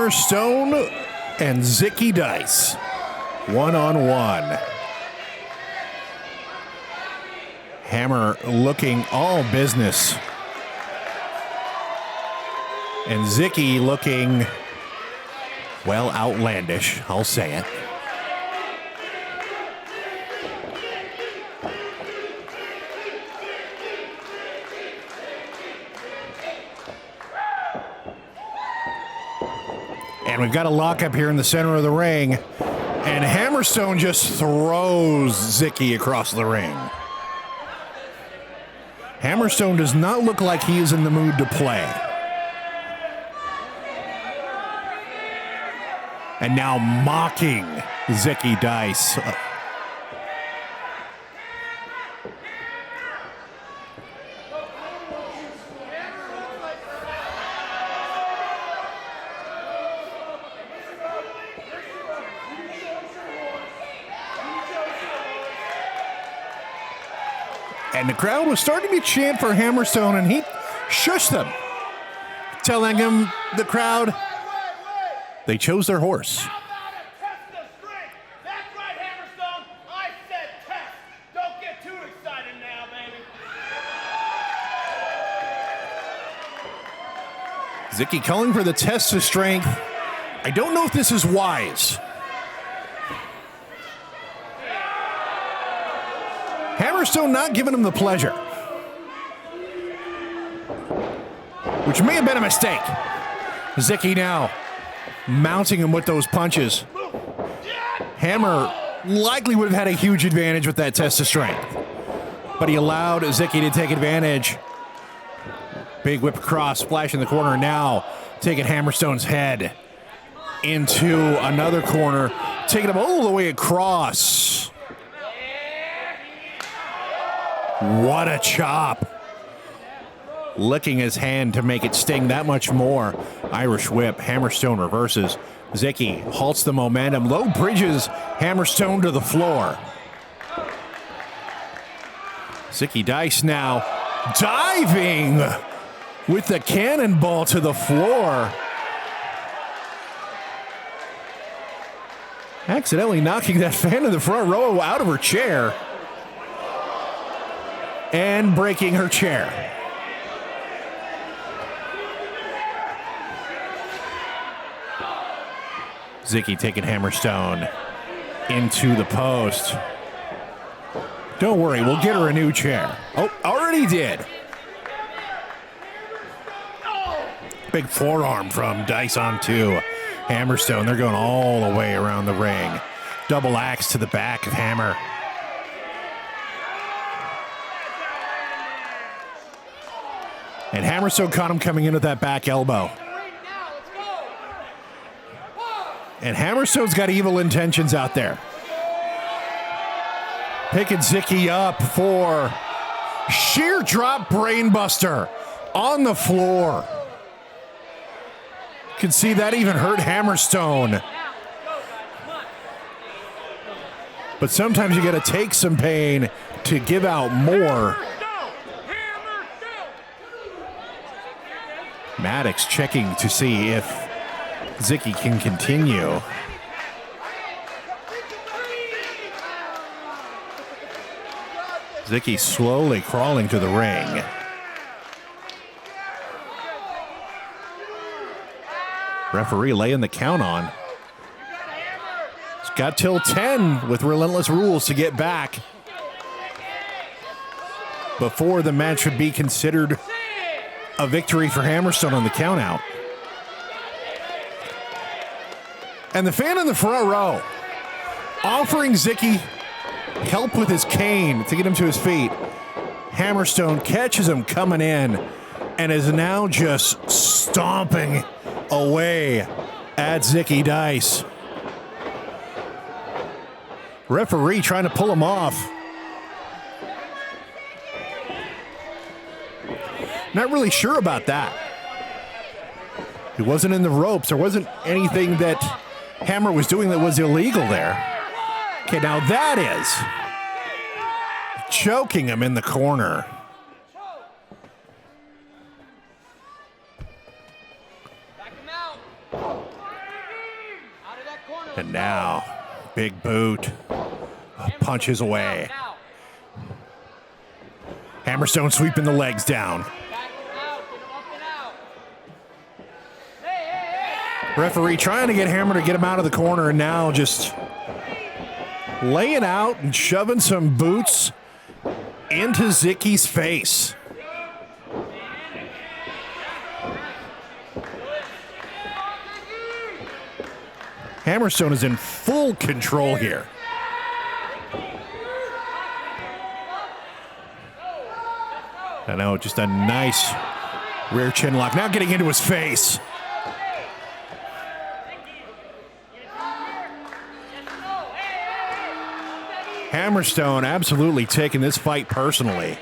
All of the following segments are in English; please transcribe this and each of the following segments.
Hammerstone and Zicky Dice, one-on-one. Hammer looking all business. And Zicky looking, well, outlandish, I'll say it. And we've got a lockup here in the center of the ring. And Hammerstone just throws Zicky across the ring. Hammerstone does not look like he is in the mood to play. And now mocking Zicky Dice. And the crowd was starting to chant for Hammerstone, and he shushed them, telling him, the crowd, they chose their horse. How about a test of strength? That's right, Hammerstone. I said test. Don't get too excited now, baby. Zicky calling for the test of strength. I don't know if this is wise. Hammerstone not giving him the pleasure, which may have been a mistake. Zicky now mounting him with those punches. Hammer likely would have had a huge advantage with that test of strength, but he allowed Zicky to take advantage. Big whip across, splash in the corner now, taking Hammerstone's head into another corner, taking him all the way across. What a chop. Licking his hand to make it sting that much more. Irish whip, Hammerstone reverses. Zicky halts the momentum, low bridges Hammerstone to the floor. Zicky Dice now diving with the cannonball to the floor. Accidentally knocking that fan in the front row out of her chair. And breaking her chair. Zicky taking Hammerstone into the post. Don't worry, we'll get her a new chair. Oh, already did. Big forearm from Dice onto Hammerstone. They're going all the way around the ring. Double axe to the back of Hammer. And Hammerstone caught him coming in with that back elbow. And Hammerstone's got evil intentions out there. Picking Zicky up for sheer drop brainbuster on the floor. You can see that even hurt Hammerstone. But sometimes you got to take some pain to give out more. Maddox checking to see if Zicky can continue. Zicky slowly crawling to the ring. Referee laying the count on. He's got till 10 with relentless rules to get back before the match would be considered a victory for Hammerstone on the countout. And the fan in the front row offering Zicky help with his cane to get him to his feet. Hammerstone catches him coming in and is now just stomping away at Zicky Dice. Referee trying to pull him off. Not really sure about that. He wasn't in the ropes. There wasn't anything that Hammer was doing that was illegal there. Okay, now that is choking him in the corner. And now, big boot. Punches away. Hammerstone sweeping the legs down. Referee trying to get Hammer to get him out of the corner, and now just laying out and shoving some boots into Zicky's face. Hammerstone is in full control here. I know, just a nice rear chin lock. Now getting into his face. Hammerstone absolutely taking this fight personally.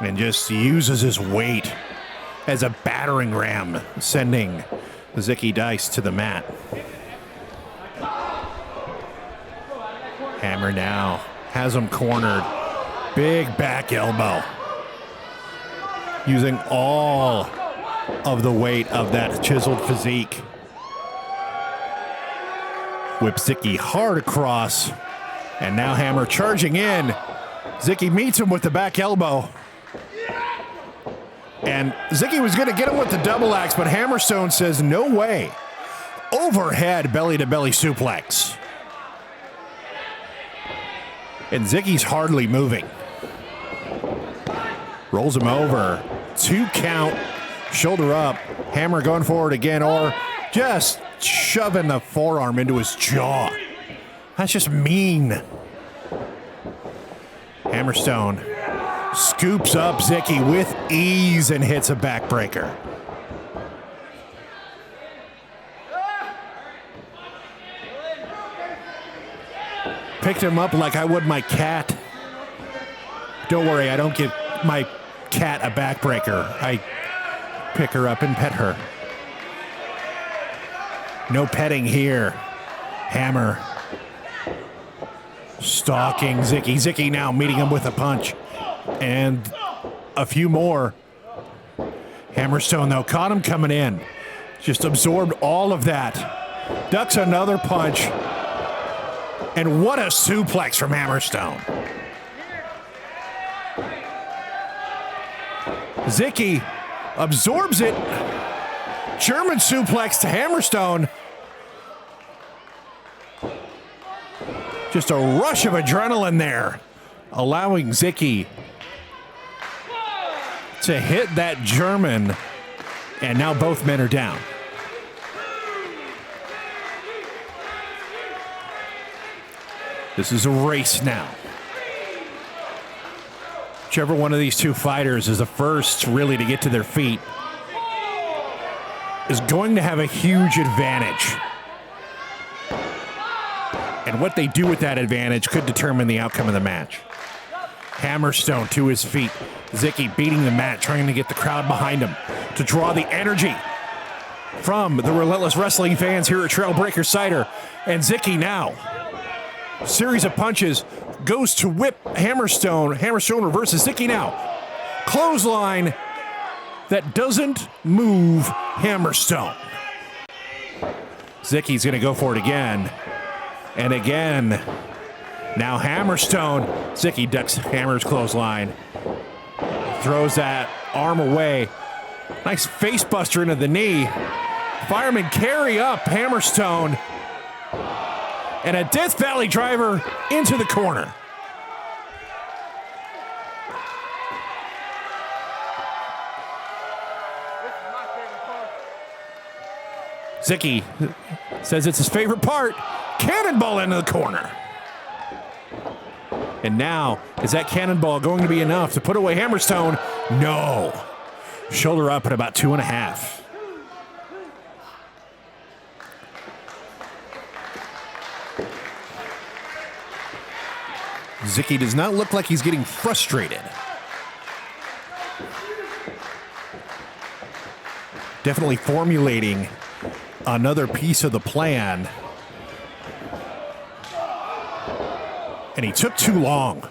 And just uses his weight as a battering ram, sending Zicky Dice to the mat. Hammer now has him cornered. Big back elbow. Using all of the weight of that chiseled physique. Whips Zicky hard across. And now Hammer charging in. Zicky meets him with the back elbow. And Zicky was going to get him with the double axe, but Hammerstone says, no way. Overhead belly-to-belly suplex. And Zicky's hardly moving. Rolls him over. 2 count. Shoulder up. Hammer going forward again, or just shoving the forearm into his jaw. That's just mean. Hammerstone scoops up Zicky with ease and hits a backbreaker. Picked him up like I would my cat. Don't worry, I don't give my cat a backbreaker. I pick her up and pet her. No petting here. Hammer stalking Zicky. Zicky now meeting him with a punch. And a few more. Hammerstone, though, caught him coming in. Just absorbed all of that. Ducks another punch. And what a suplex from Hammerstone. Zicky absorbs it. German suplex to Hammerstone. Just a rush of adrenaline there, allowing Zicky to hit that German. And now both men are down. This is a race now. Whichever one of these two fighters is the first really to get to their feet is going to have a huge advantage. And what they do with that advantage could determine the outcome of the match. Hammerstone to his feet. Zicky beating the mat, trying to get the crowd behind him to draw the energy from the Relentless Wrestling fans here at Trailbreaker Cider. And Zicky now, series of punches, goes to whip Hammerstone. Hammerstone reverses Zicky now. Clothesline that doesn't move Hammerstone. Zicky's going to go for it again. And again. Now Hammerstone. Zicky ducks Hammer's clothesline. Throws that arm away. Nice face buster into the knee. Fireman carry up Hammerstone. And a Death Valley driver into the corner. Zicky says it's his favorite part. Cannonball into the corner. And now, is that cannonball going to be enough to put away Hammerstone? No. Shoulder up at about 2.5. Zicky does not look like he's getting frustrated. Definitely formulating another piece of the plan. And he took too long.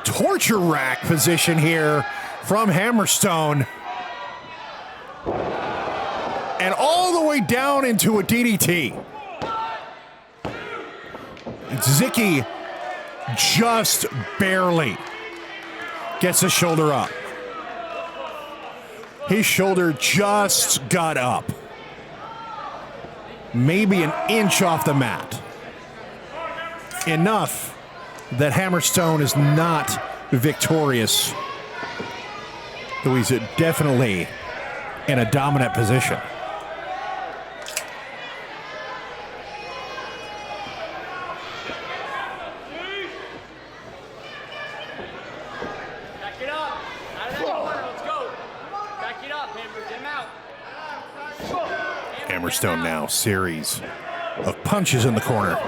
Torture rack position here from Hammerstone. And all the way down into a DDT. Zicky just barely gets his shoulder up. His shoulder just got up. Maybe an inch off the mat. Enough that Hammerstone is not victorious. Though he's definitely in a dominant position. Back it up. Out of that corner. Let's go. Back it up, Hammer. Get him out. Hammerstone now, series of punches in the corner.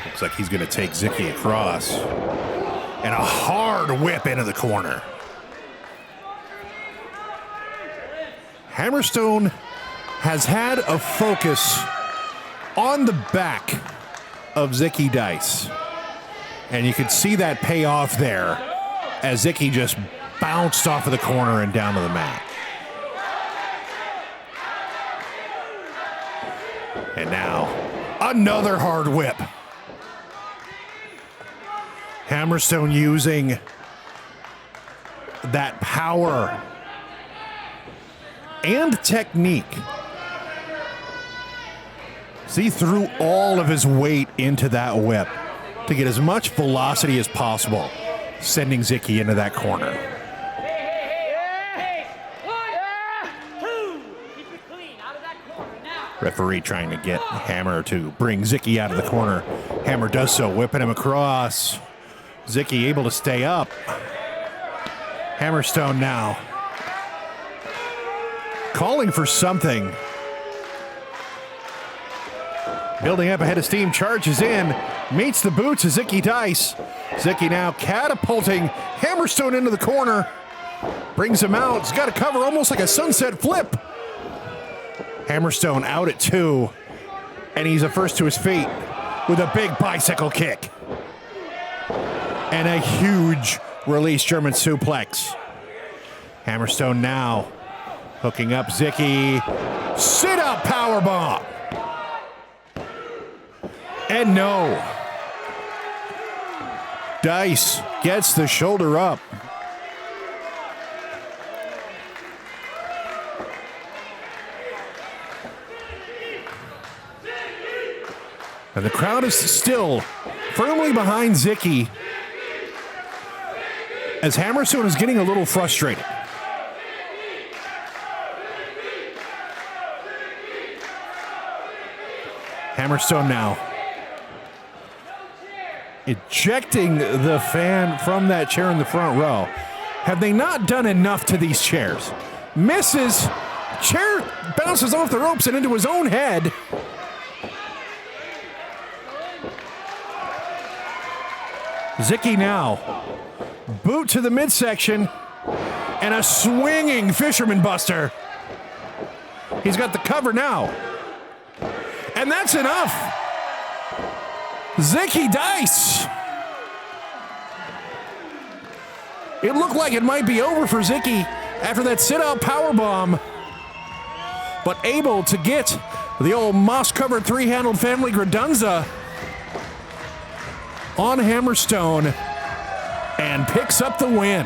Looks like he's going to take Zicky across. And a hard whip into the corner. Hammerstone has had a focus on the back of Zicky Dice. And you could see that pay off there as Zicky just bounced off of the corner and down to the mat. And now, another hard whip. Hammerstone using that power and technique. See, threw all of his weight into that whip to get as much velocity as possible, sending Zicky into that corner. Hey! 1, 2. Keep it clean. Out of that corner now. Referee trying to get Hammer to bring Zicky out of the corner. Hammer does so, whipping him across. Zicky able to stay up. Hammerstone now calling for something. Building up ahead of steam, charges in, meets the boots of Zicky Dice. Zicky now catapulting Hammerstone into the corner. Brings him out. He's got a cover almost like a sunset flip. Hammerstone out at 2. And he's the first to his feet with a big bicycle kick. And a huge release German suplex. Hammerstone now hooking up Zicky. Sit-up powerbomb. And no. Dice gets the shoulder up. And the crowd is still firmly behind Zicky as Hammerstone is getting a little frustrated. Hammerstone now ejecting the fan from that chair in the front row. Have they not done enough to these chairs? Misses. Chair bounces off the ropes and into his own head. Zicky now. Boot to the midsection. And a swinging fisherman buster. He's got the cover now. And that's enough. Zicky Dice. It looked like it might be over for Zicky after that sit-out powerbomb. But able to get the old moss-covered three-handled family Gradunza on Hammerstone and picks up the win.